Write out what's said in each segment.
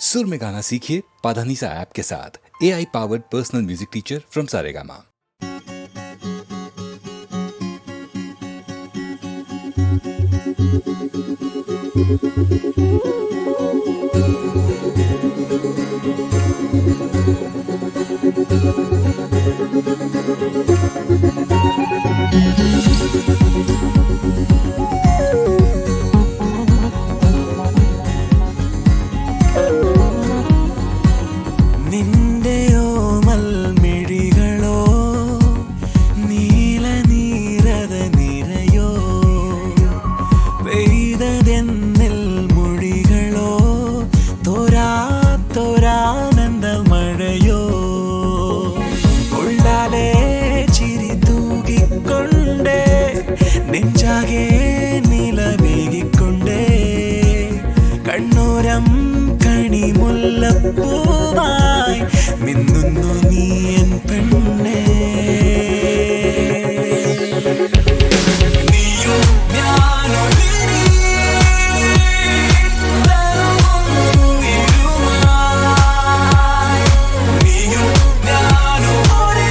सुर में गाना सीखिए पाधानीसा ऐप के साथ। AI powered personal music teacher from Saregama. നെഞ്ചാകെ നിലവേകിക്കൊണ്ടേ കണ്ണോരം കണിമുല്ലപ്പൂവായി മിന്നുന്നു നീ എൻ പെണ്ണേ. നീയും ഞാനും ഇനി നീയും ഞാനും ഒരേ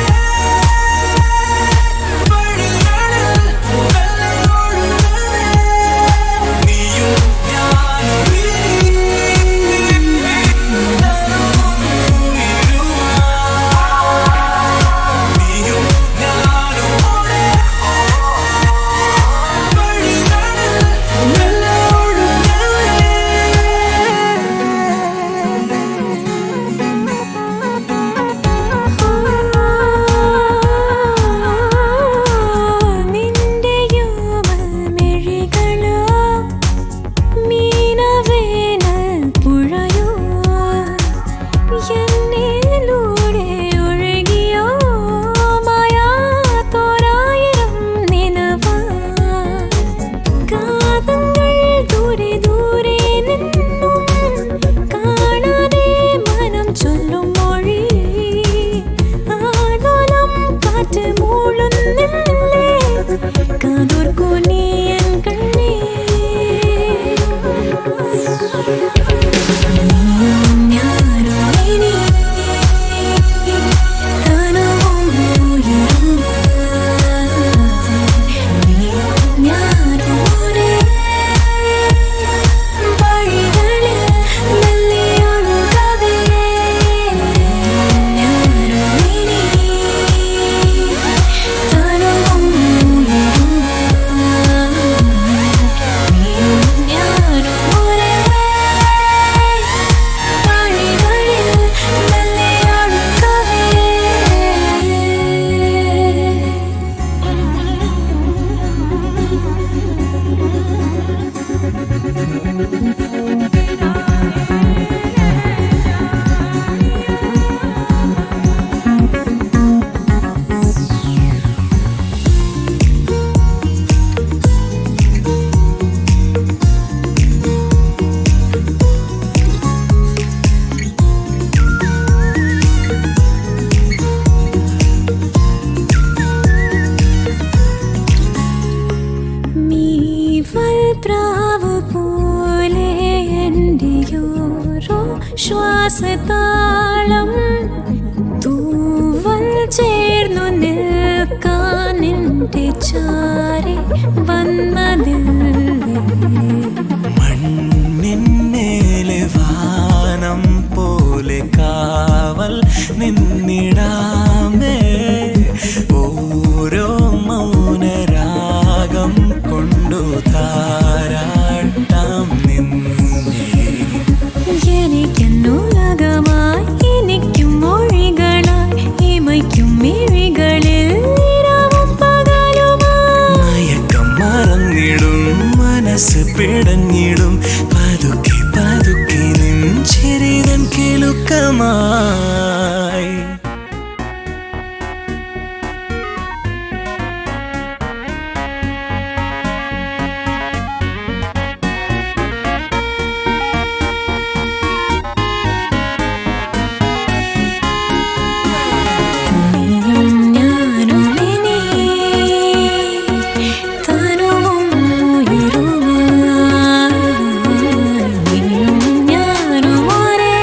ശ്വാസതാളം തൂവൽ ചേർന്നു നിൽക്കാൻ എൻ്റെ ചാരി വന്നതില്ലേ. മണ്ണിന്മേലെ വാനം പോലെ കാവൽ നിന്നിടാമേ. ഓരോ മൗനരാഗം കൊണ്ടു താരാട്ടാം നിന്നെ. എനിക്കെന്നുലകമായി എനിക്കും മൊഴികളായി ഇമയ്ക്കും മിഴികളിൽ നിറവും പകലുമായി. മയക്കം മറന്നിടും മനസ്സ് പിടഞ്ഞിടും പതുക്കെ പതുക്കെ നിൻ ചിരിതൻ കിലുക്കമായി. ഞാനും ഒരേ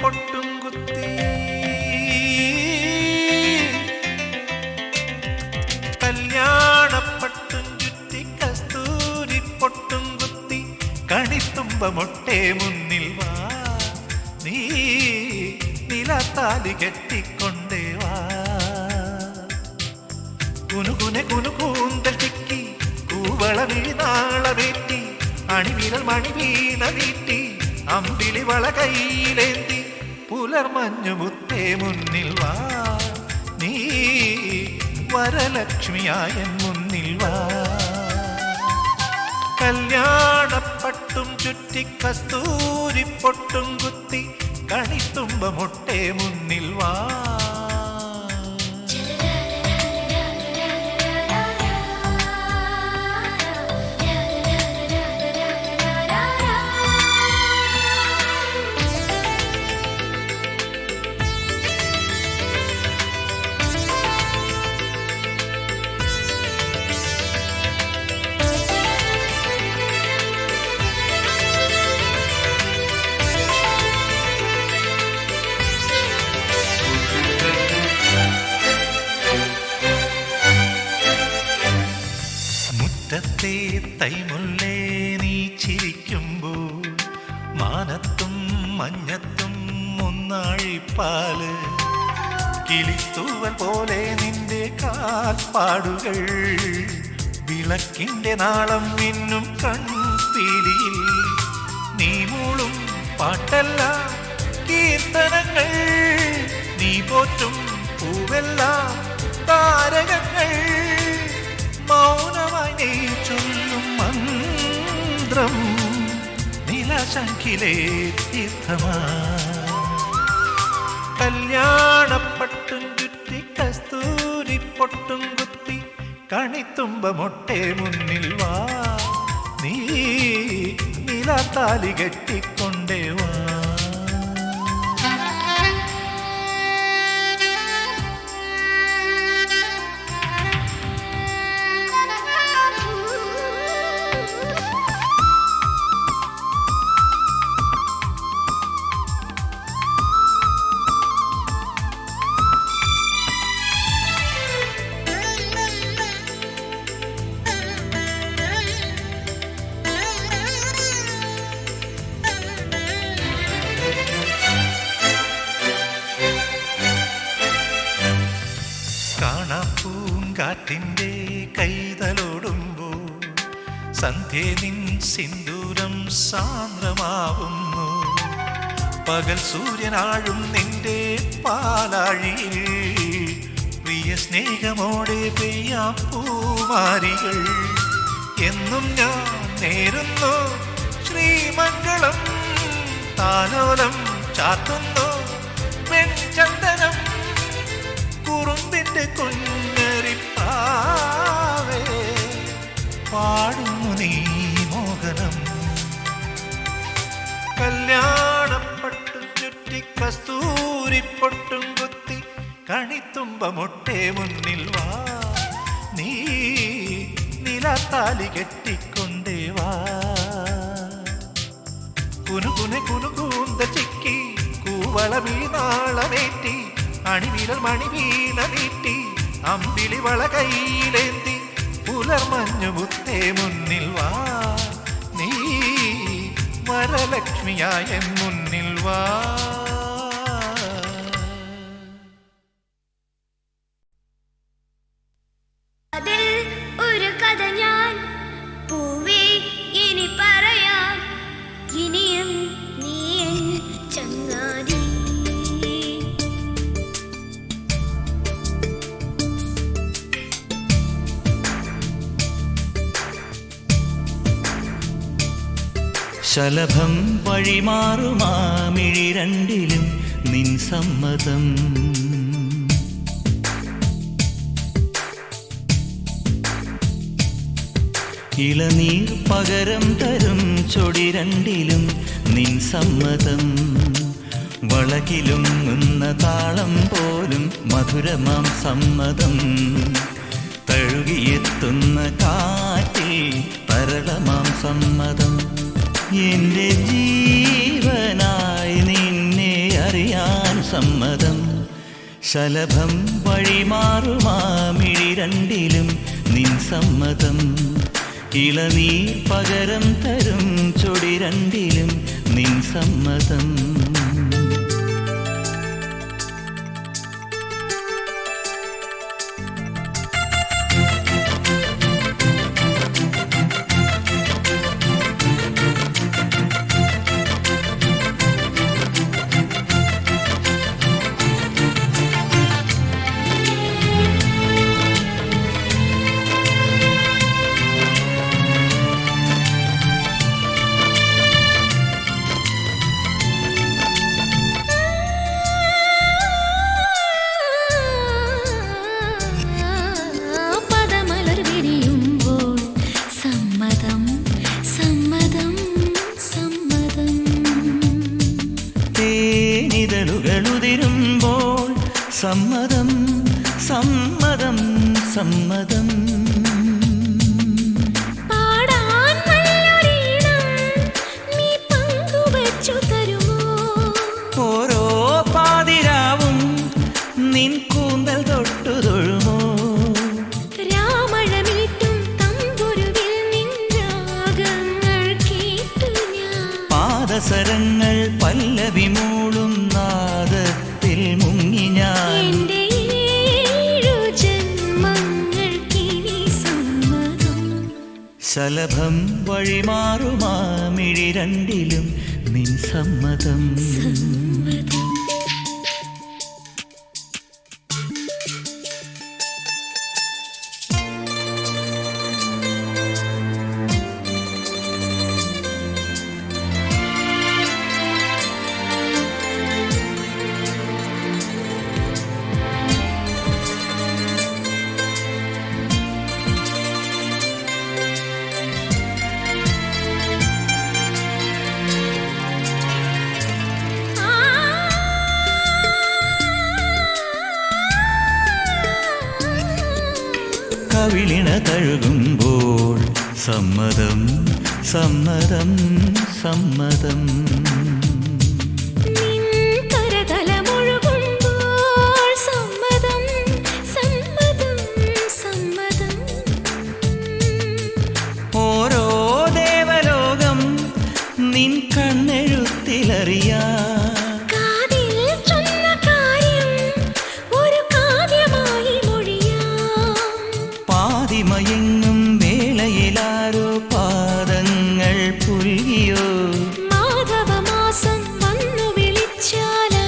പൊട്ടും കുത്തി കല്യാണപ്പട്ടും ചുറ്റി കസ്തൂരി പൊട്ടും കുത്തി കണിത്തുമ്പ മൊട്ടേ മുന്നിൽ വാ നീ നിലത്താലി കെട്ടിക്കൊണ്ടേ വാ കുനുകുനെ കുനുകൂന്തൽ ചിക്കി കൂവള വീണാളവേറ്റി അണിവിരൽ മണിവീണ നീട്ടി അമ്പിളി വള കയ്യിലേന്തി പുലർമഞ്ഞു മുത്തേ മുന്നിൽ വാ നീ വരലക്ഷ്മിയായ മുന്നിൽ വാ കല്യാണപ്പട്ടും ചുറ്റി കസ്തൂരി പൊട്ടും കുത്തി കണിത്തുമ്പ മൊട്ടേ മുന്നിൽ വാ മുറ്റത്തെ തൈമുല്ലേ നീ ചിരിക്കുമ്പോൾ മാനത്തും മഞ്ഞത്തും മുന്നാഴിപ്പാല് കിളിത്തൂവൽ പോലെ നിന്റെ കാൽപ്പാടുകൾ വിളക്കിന്റെ നാളം മിന്നും കൺപീലിയിൽ നീ മൂളും പാട്ടെല്ലാം കീർത്തനങ്ങൾ നീ പോറ്റും പൂവെല്ലാം താരകങ്ങൾ മൗനമായി നീ ചൊല്ലും മന്ത്രം നിലശങ്കിലേ തീർത്ഥമാ കല്യാണപ്പട്ടും ചുറ്റി കസ്തൂരി പൊട്ടും കുത്തി കണിത്തുമ്പ മൊട്ടേ മുന്നിൽ വാ നീ നിലത്താലി കെട്ടിക്കൊണ്ടേ വാ പൂങ്കാറ്റിൻ്റെ കൈതലോടുമ്പോൾ സന്ധ്യേ നിൻ സിന്ദൂരം സാന്ദ്രമാവുന്നു പകൽ സൂര്യനാഴും നിന്റെ പാലാഴിയിൽ പ്രിയ സ്നേഹമോടെ പെയ്യാം പൂമാരികൾ എന്നും ഞാൻ നേരുന്നു ശ്രീമംഗളം താലോലം ചാത്തുന്നു വെൺചന്ദനം കുറുമ്പിന്റെ കുഞ്ഞരിപ്പാവേ പാടുന്നു നീ മോഹനം കല്യാണപ്പട്ടും ചുറ്റി കസ്തൂരി പൊട്ടും കുത്തി കണിത്തുമ്പ മൊട്ടേ മുന്നിൽ വാ നീ നിലത്താലി കെട്ടിക്കൊണ്ടേ വാ കുനുകുനെ കുനുകൂന്ത ചിക്കി കൂവള വീണാളമേറ്റി അണിവിരൽ മണിവീണ നീട്ടി അമ്പിളി വള കയ്യിലേന്തി പുലർമഞ്ഞു മുത്തേ മുന്നിൽ വാ നീ വരലക്ഷ്മിയായ മുന്നിൽ വാ അതിൽ ഒരു കഥ ഞാൻ പൂവേ ഇനി പറയാം ഇനിയും നീ എൻ ചങ്ങാതി ശലഭം വഴിമാറുമാമിഴി രണ്ടിലും നിൻ സമ്മതം ഇളനീർ പകരം തരും ചൊടി രണ്ടിലും നിൻ സമ്മതം വളകിലും നിന്ന താളം പോലും മധുരമാം സമ്മതം തഴുകിയെത്തുന്ന കാറ്റിൽ തരളമാം സമ്മതം എന്റെ ജീവനായി നിന്നെ സമ്മതം ശലഭം വഴിമാറുമാമിഴി രണ്ടിലും നിൻ സമ്മതം ഇളനീർ പകരം തരും ചൊടി രണ്ടിലും നിൻ സമ്മതം ഉതിരുമ്പോൾ സമ്മതം സമ്മതം സമ്മതം പാടാൻ നല്ലൊരീണം നീ പങ്കുവച്ചു തരുമോ ഓരോ പാതിരാവും നിൻ കൂന്തൽ തൊട്ടു തൊഴുമോ രാമഴമീട്ടും തമ്പുരുവിൽ നിൻ രാഗങ്ങൾ കേട്ടു ഞാൻ പാദസരങ്ങൾ പല്ലവി മൂളും നാദത്തിൽ മുങ്ങി ഞാൻ എന്റെ ഏഴു ജന്മങ്ങൾക്കിനി സമ്മതം ശലഭം വഴിമാറുമാമിഴി രണ്ടിലും നിൻ സമ്മതം സമ്മതം കവിളിണ തഴുകുമ്പോൾ സമ്മതം സമ്മതം സമ്മതം നിൻ കരതലമൊഴുകുമ്പോൾ സമ്മതം സമ്മതം സമ്മതം ഓരോ ദേവലോകം നിൻ കണ്ണെഴുത്തിലറിയാം കാതിൽ ചൊന്ന കാര്യം ഒരു കാവ്യമായി മൊഴിയാം പാതിമയങ്ങും വേളയിലാരോ പാദങ്ങൾ പുൽകിയോ മാധവമാസം വന്നു വിളിച്ചാലാരാമം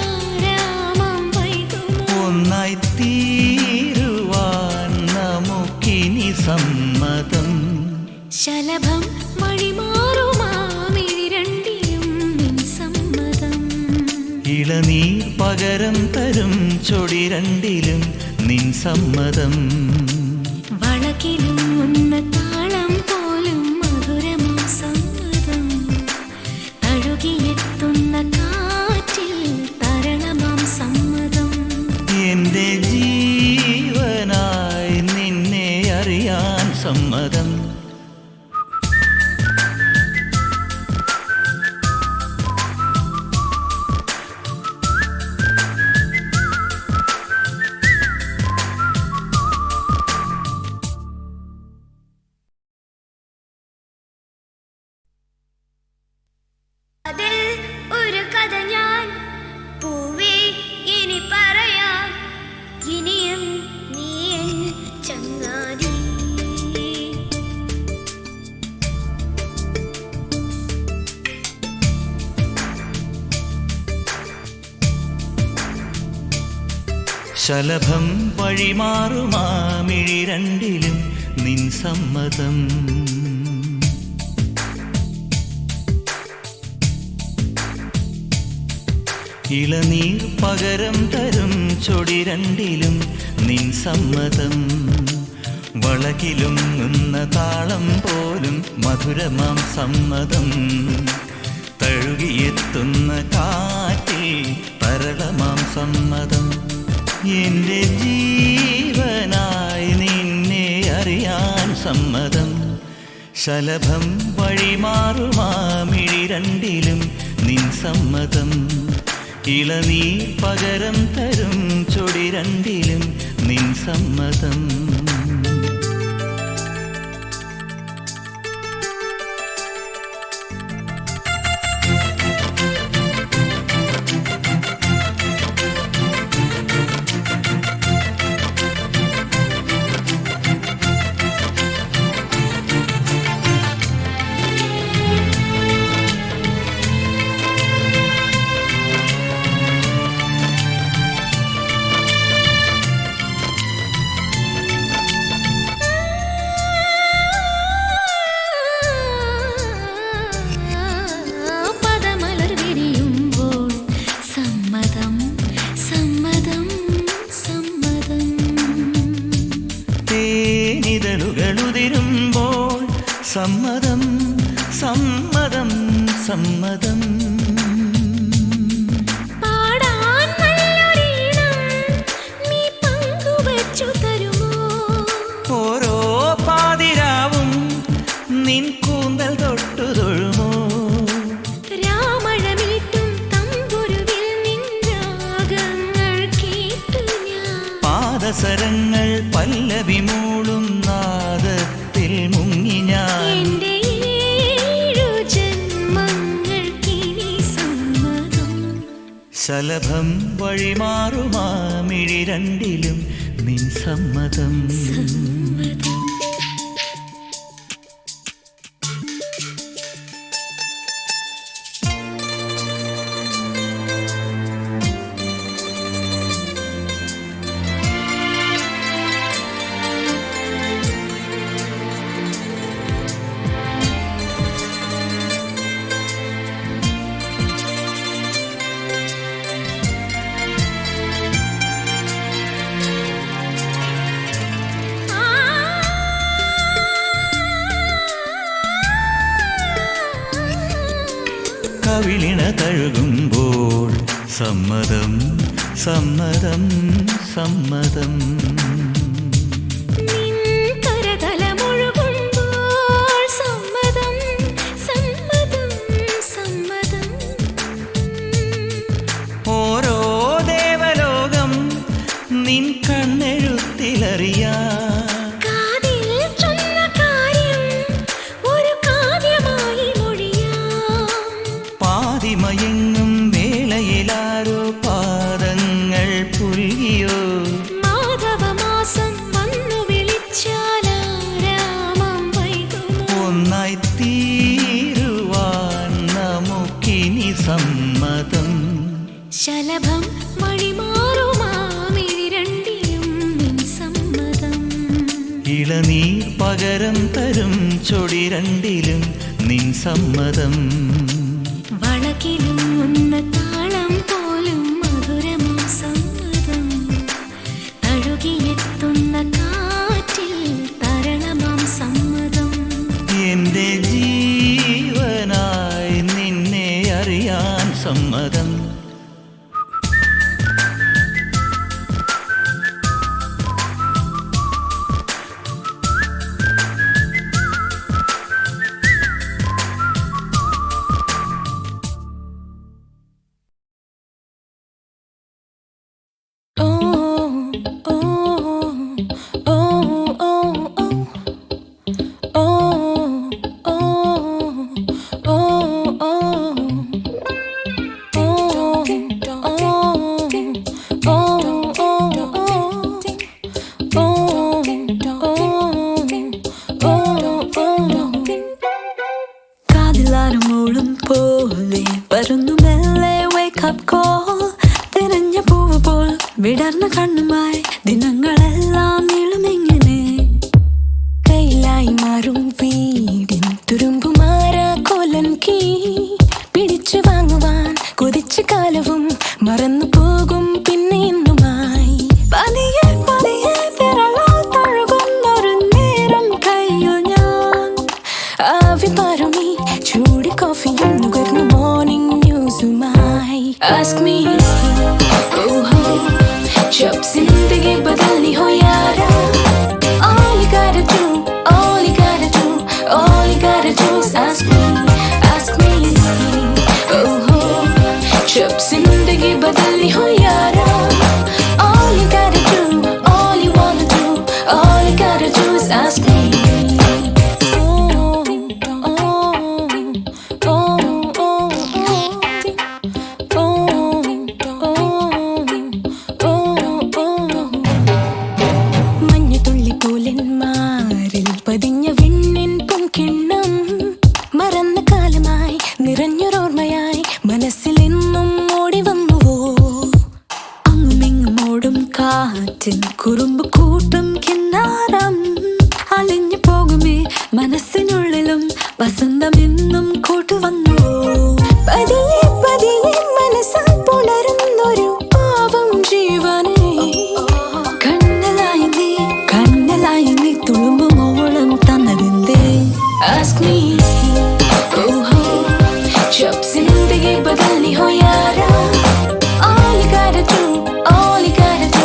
വൈകുമോ ഒന്നായി തീരുവാൻ നമുക്കിനി സമ്മതം ശലഭം വഴിമാറുമാമിഴി രണ്ടിലും നിൻ സമ്മതം ഇളനീർ പകരം തരും ചൊടി രണ്ടിലും നിൻ സമ്മതം വളകിലും ഉന്ന താളം പോലും മധുരമാം സമ്മതം തഴുകിയെത്തുന്ന കാറ്റിൽ തരളമാം സമ്മതം എന്റെ ജീവനായി നിന്നെ അറിയാൻ സമ്മതം അതിൽ ഒരു കഥ ഞാൻ പൂവേ ഇനി പറയാം ഇനിയും നീ എൻ ചങ്ങാതി ശലഭം വഴിമാറുമാമിഴി രണ്ടിലും നിൻ സമ്മതം ഇളനീർ പകരം തരും ചൊടി രണ്ടിലും നിൻ സമ്മതം വളകിലും നിന്ന താളം പോലും മധുരമാം സമ്മതം തഴുകിയെത്തുന്ന കാറ്റിൽ തരളമാം സമ്മതം എന്റെ ജീവനായി നിന്നെ അറിയാൻ സമ്മതം ശലഭം വഴിമാറുമാമിഴി രണ്ടിലും നിൻ സമ്മതം ഇളനീർ പകരം തരും ചൊടി രണ്ടിലും നിൻ സമ്മതം. തേനിതളുകളുതിരുമ്പോൾ സമ്മതം സമ്മതം സമ്മതം. ഓരോ പാതിരാവും നിൻ കൂന്തൽ തൊട്ടു തൊഴുമോ? പാദസരങ്ങൾ പല്ലവി മൂളും നാദത്തിൽ മുങ്ങി ഞാൻ. ശലഭം വഴിമാറുമാമിഴി രണ്ടിലും നിൻ സമ്മതം. കവിളിണ തഴുകുമ്പോൾ സമ്മതം സമ്മതം സമ്മതം. ഓരോ ദേവലോകം നിൻ കണ്ണെഴുത്തിലറിയാ. മയങ്ങും വേളയിലാരോ പാദങ്ങൾ പുൽകിയോ? മാധവമാസം വന്നു വിളിച്ചാലാരാമം വൈകുമോ? ഒന്നായി തീരുവാൻ നമുക്കിനി സമ്മതം. ശലഭം വഴിമാറുമാമിഴി രണ്ടിലും നിൻ സമ്മതം. ഇളനീർ പകരം തരും ചൊടി രണ്ടിലും നിൻ സമ്മതം. വളകിലും ഉന്ന താളം പോലും മധുരമാം സമ്മതം. തഴുകിയെത്തുന്ന കാറ്റിൽ തരളമാം സമ്മതം. എന്റെ ജീവനായി നിന്നെ അറിയാൻ സമ്മതം. വിടർന്ന കണ്ണുമായി ദിനങ്ങളെല്ലാം നീളുമെങ്ങനെ കയ്യിലായി മാറും വീടിൻ തുരുമ്പുമാര കോലൻ കീ പിടിച്ചു വാങ്ങുവാൻ കൊതിച്ച കാലവും മറന്നു പോകും പിന്നെ ഇന്നുമായി പതിയെ പതിയെ വിരലാൽ തഴുകുന്നൊരു നേരം കയ്യിൽ ഞാൻ ആവി പാറുമീ ചൂടി കോഫിയും നുകർന്നു മോർണിംഗ് ന്യൂസുമായി Ask me, जब जिंदगी बदलनी हो यारा, all you gotta do, all you gotta do, all you gotta do is ask me, oh ho. जब जिंदगी बदलनी हो यारा. All you gotta do, all you wanna do, all you gotta do is ask me. പതിഞ്ഞ വിണ്ണിൻ പൊൻകിണ്ണം മറന്ന കാലമായി നിറഞ്ഞൊരോർമ്മയായി മനസ്സിൽ എന്നും ഓടി വന്നുവോ. അങ്ങുമിങ്ങും ഓടും കാറ്റിൽ കുറുമ്പ് കൂട്ടും കിന്നാരം അലിഞ്ഞു പോകുമേ മനസ്സിനുള്ളിലും വസന്തം എന്നും കൂട്ടുവന്നുവോ. പതിയെ പതിയെ മനസ്സാൽ പുലരുന്നൊരു പാവം ജീവനെ കണ്ണലായി നീ തുളുമ്പുമോളം തന്നതിന്റെ. Ask me, जब जिंदगी बदलनी हो यारा. All you gotta do, all you gotta do,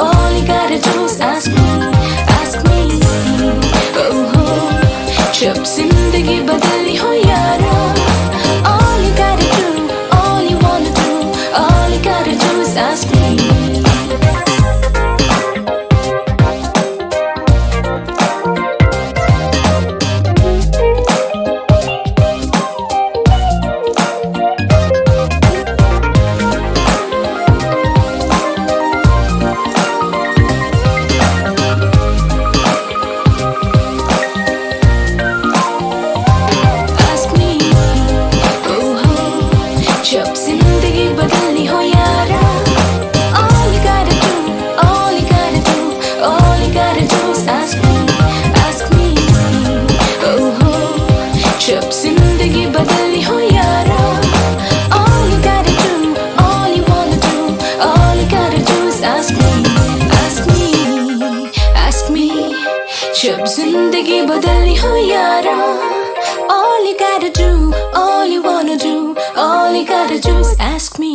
all you gotta do is ask me, ask me. जब जिंदगी बदलनी हो यारा. All you gotta do, all you wanna do, all you gotta do is ask me. जब जिंदगी बदलनी हो यारा. All you gotta do, all you gotta do, all you gotta do is ask me, ask me. जब जिंदगी बदलनी हो यारा. All you gotta do, all you wanna do, all you gotta do is ask me, ask me, ask me. जब जिंदगी बदलनी हो यारा. All you gotta do, all you wanna do, all you gotta do is ask me.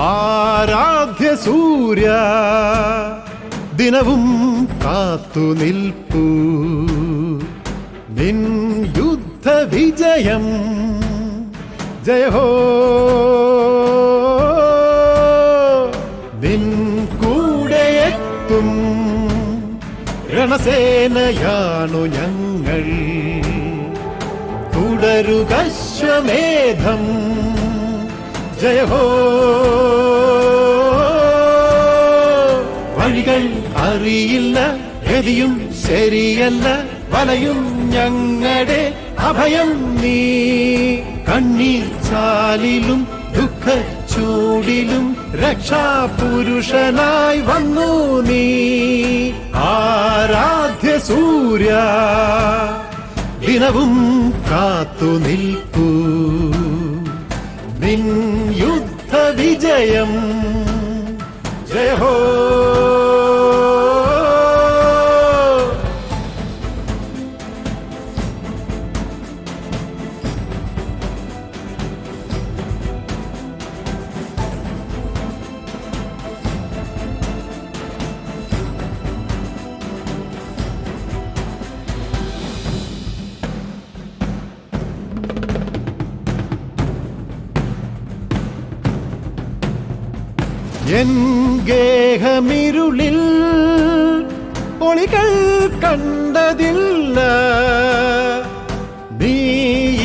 Aaradhya സൂര്യ ദിനവും കാത്തു നിൽപ്പൂ നിൻ യുദ്ധ വിജയം ജയഹോ. നിൻ കൂടെയെത്തും രണസേനയാണു ഞങ്ങൾ. തുടരുക ശ്വമേധം ജയഹോ. വഴികൾ അറിയില്ല ഗതിയും ശരിയല്ല വലയും ഞങ്ങളുടെ അഭയം നീ. കണ്ണീർ ചാലിലും ദുഃഖച്ചൂടിലും രക്ഷാപുരുഷനായി വന്നു നീ. ആരാധ്യ സൂര്യ ദിനവും കാത്തു നിൽപ്പൂ നിൻ യുദ്ധ വിജയം ജയഹോ. എൻ ഗേഹമിരുളിൽ ഒളികൾ കണ്ടതില്ല. നീ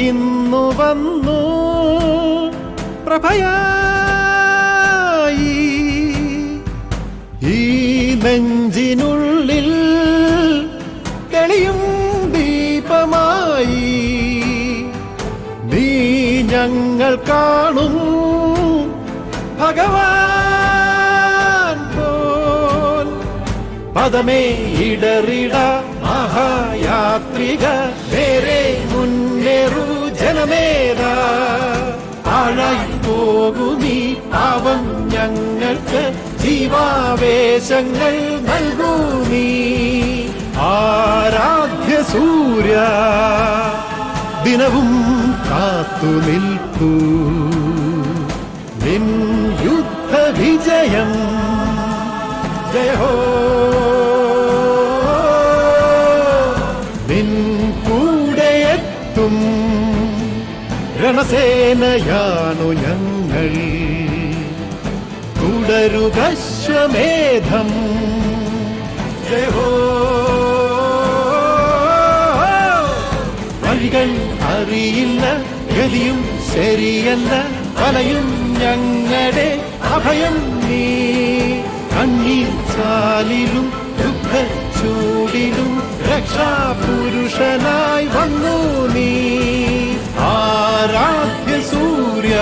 ഇന്നു വന്നു പ്രഭയായി. ഈ നെഞ്ചിനുള്ളിൽ ഞങ്ങൾ കാണും ഭഗവാൻ പോൽ പദമേ ഇടറിട മഹായാത്രിക നേരെ മുന്നേറു ജനമേതാ ആഴായി പോകുമീ പാവം ഞങ്ങൾക്ക് ജീവാവേശങ്ങൾ നൽകൂ നീ ആരാധ്യ സൂര്യ ദിനവും കാത്തു നിൽപ്പൂ നിൻ യുദ്ധ വിജയം ജയ ഹോ നിൻ കൂടെയെത്തും രണസേനയാണു ഞങ്ങൾ തുടരുകശ്വമേധം ജയ ഹോ വഴികൾ അറിയില്ല ഗതിയും ശരിയല്ല വലയും ഞങ്ങളുടെ അഭയം നീ കണ്ണീർ ചാലിലും ദുഃഖച്ചൂടിലും രക്ഷാപുരുഷനായി വന്നു നീ ആരാധ്യ സൂര്യ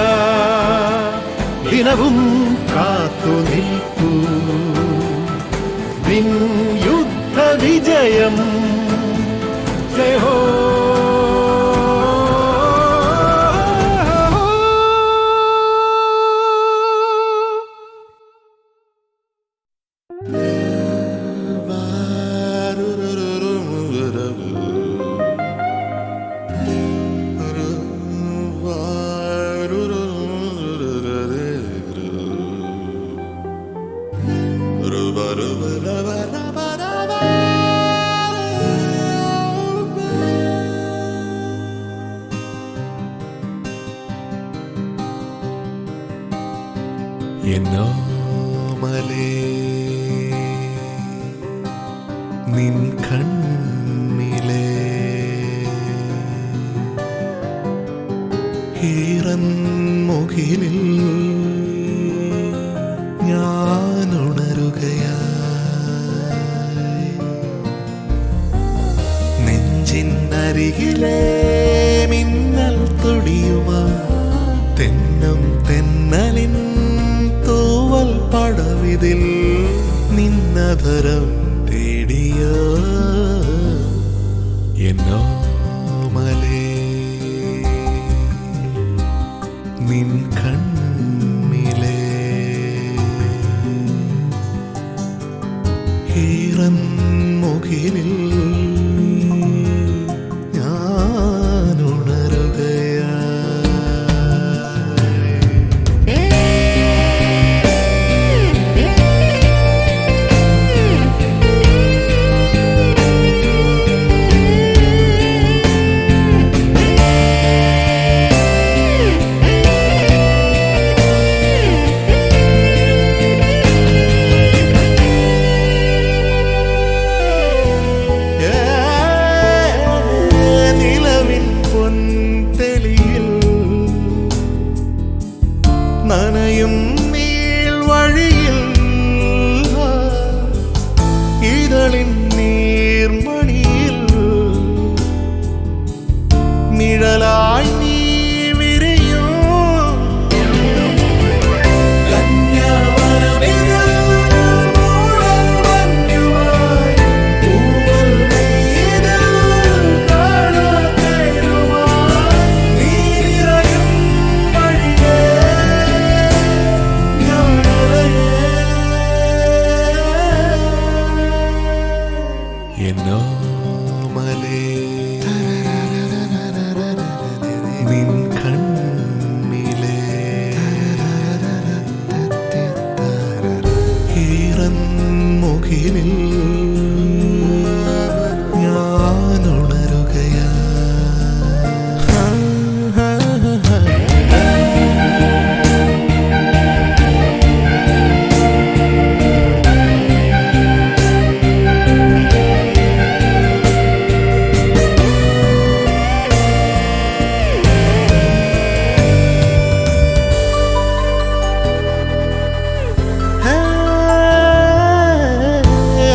ദിനവും കാത്തു നിൽക്കൂ നിൻ യുദ്ധ വിജയം ജയ ഹോ എന്നോമലേ നിൻ കണ്ണിലെ ഈറൻമുകിലിൽ ഞാനുണരുകയായി നെഞ്ചിനരികിലെ മിന്നൽ തുടിയുമാ തെന്നും തെന്നലിൻ തൂവൽ പടവിതിൽ നിന്നധരം തേടിയോ എന്നോമലേ നിൻ കണ്ണിലെ ഈറൻമുകിലിൽ നനയും നീൾവഴിയിൽ ഇതളിൻ നീർമണിയിൽ നിഴലായി നീ വിരിയോ എന്നോമലേ നിൻ കണ്ണിലെ ഈറൻമുകിലിൽ ഞാനുണരുകയാ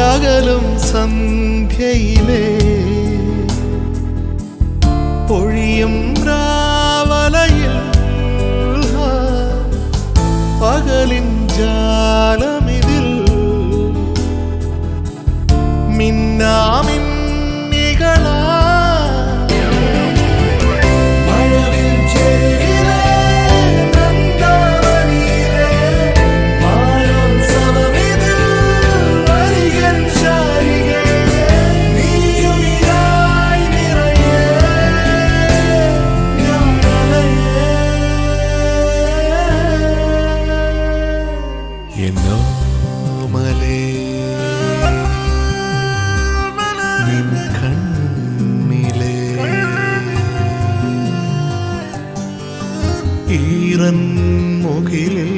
അകലും സന്ധ്യയിലെ പൊഴിയും രാവലയിൽ നിൻ കണ്ണിലെ ഈറൻ മുകിലിൽ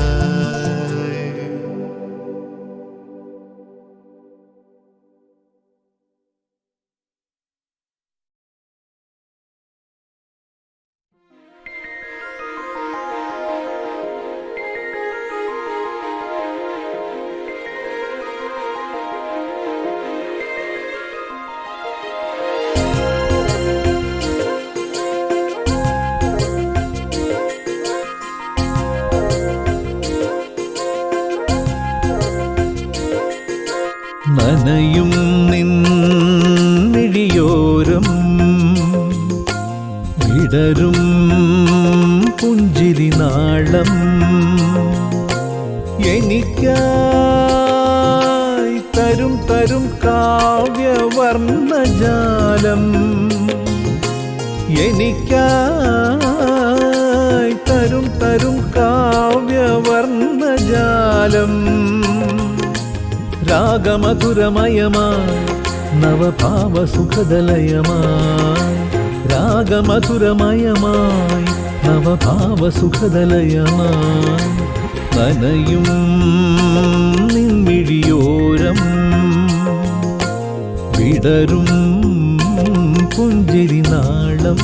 ഞാനുണരുകയായി. നനയും നിന്നിഴിയോരം വിടരും പുഞ്ചിരി നാളം എനിക്കായി തരും തരും കാവ്യവർണ്ണജാലം എനിക്കായി തരും തരും കാവ്യവർണ്ണജാലം രാഗമധുരമയമായി നവഭാവസുഖദലയമായി രാഗമധുരമയമായി നവഭാവസുഖദലയമായി നനയും നിൻമിഴിയോരം വിടരും പുഞ്ചിരി നാളം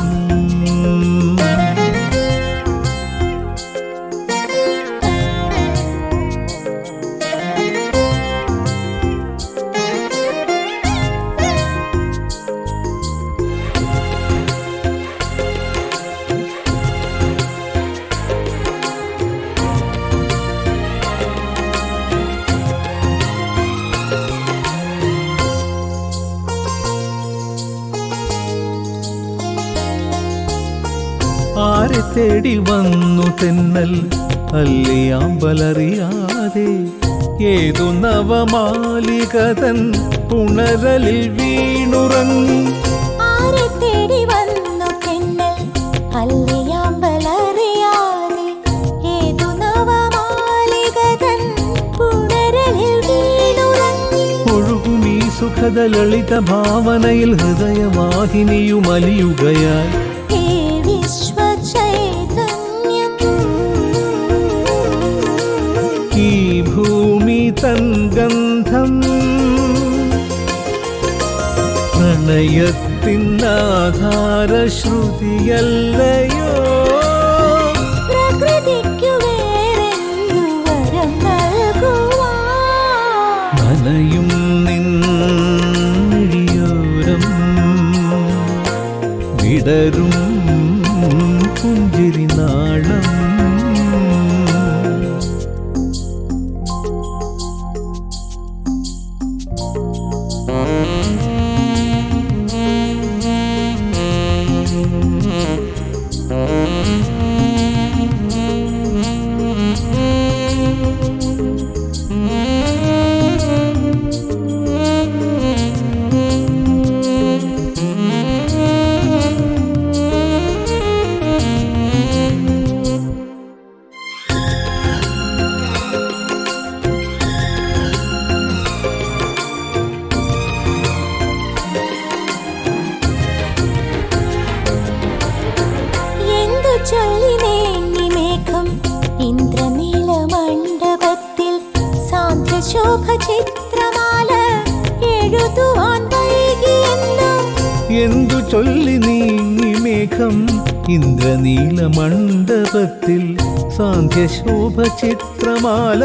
ആരെ തേടി വന്നു തെന്നൽ അല്ലിയാമ്പലറിയാതെ ഏതു നവമാലികതൻ പുണരലിൽ വീണുറങ്ങി ആരെ തേടി വന്നു തെന്നൽ അല്ലിയാമ്പലറിയാതെ ഏതു നവമാലികതൻ പുണരലിൽ വീണുറങ്ങി ഒഴുകുമീ സുഖദ ലളിത ഭാവനയിൽ ഹൃദയവാഹിനിയുമലിയുകയായി ഈ ഭൂമി തൻ ഗന്ധം പ്രണയത്തിനാധാരശ്രുതിയല്ലയോ പ്രകൃതിക്കു വേറെന്തു വരം നൽകുവാൻ നനയും നിന്നിഴിയോരം വിടരും പുഞ്ചിരി നാളം ചൊല്ലിനേങ്ങി മേഘം ഇന്ദ്രനീല മണ്ഡപത്തിൽ സാന്ധ്യശോഭ ചിത്രമാല എഴുതുവാൻ വൈകിയെന്നോ എന്തു ചൊല്ലി നീങ്ങി മേഘം ഇന്ദ്രനീല മണ്ഡപത്തിൽ സാന്ധ്യശോഭ ചിത്രമാല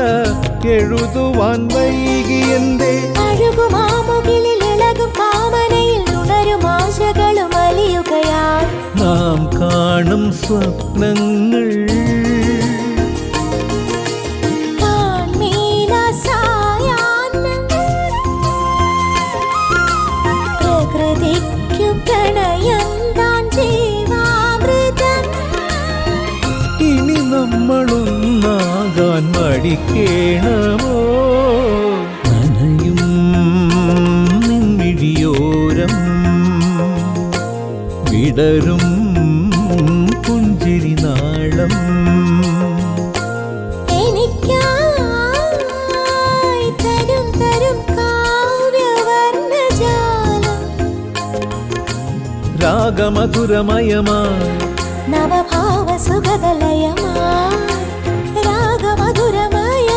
എഴുതുവാൻ വൈകിയെന്തേ അഴുകുമാമുകിലിൽ ഇളകും കാമനയിൽ നുണരും ആശകളും അലിയുകയാൽ നാം കാണും സ്വപ്നങ്ങൾ പ്രകൃതിക്കു പ്രണയം താൻ ജീവാമൃതം ഇനി നമ്മളൊന്നാകാൻ മടിക്കേണമോ നനയും നിൻമിഴിയോരം വിടരും പുഞ്ചിരി നാളം എനിക്കായി രാഗമധുരമയമായി നവഭാവ സുഖദലയമായി രാഗമധുരമയമായി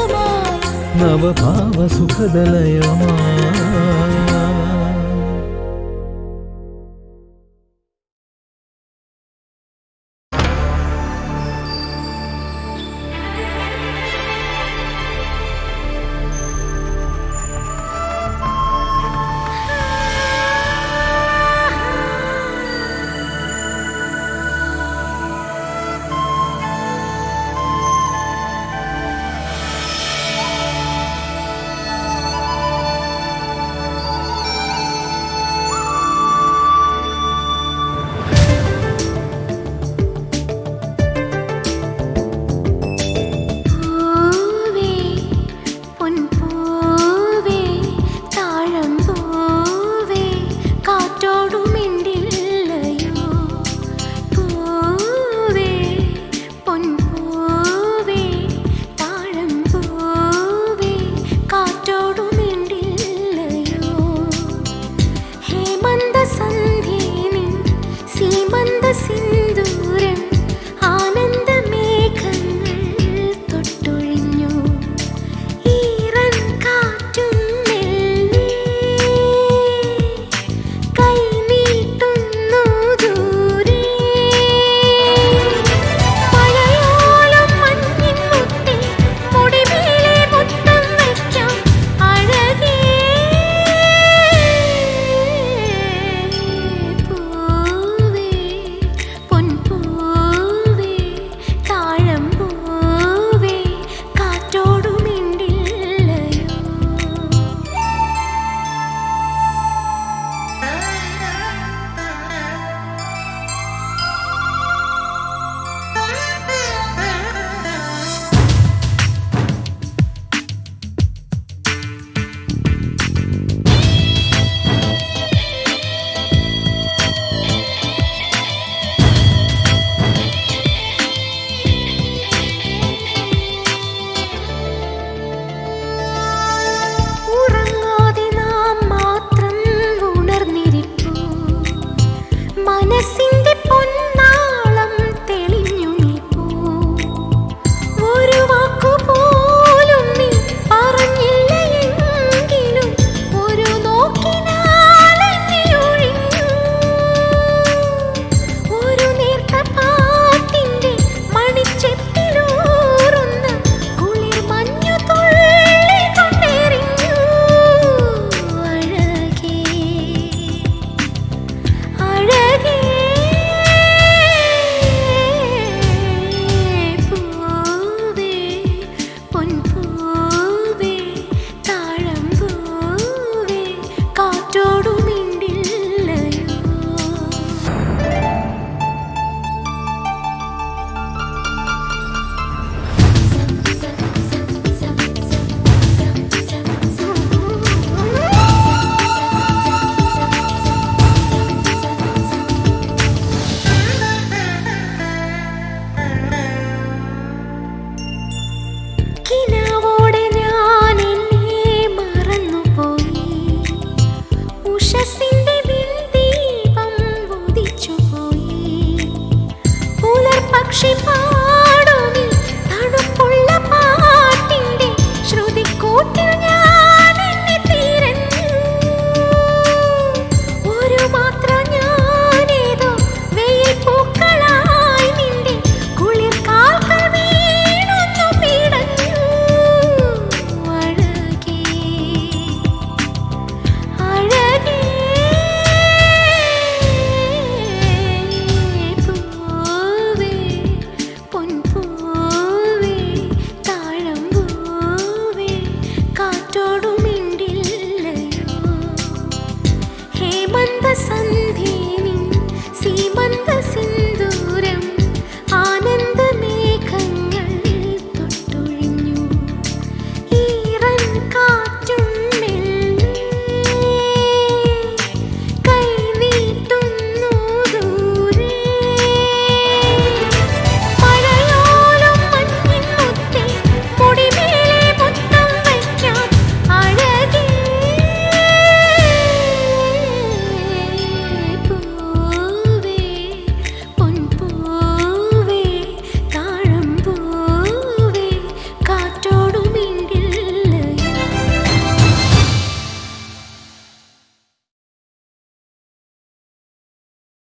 നവഭാവ സുഖദലയമായി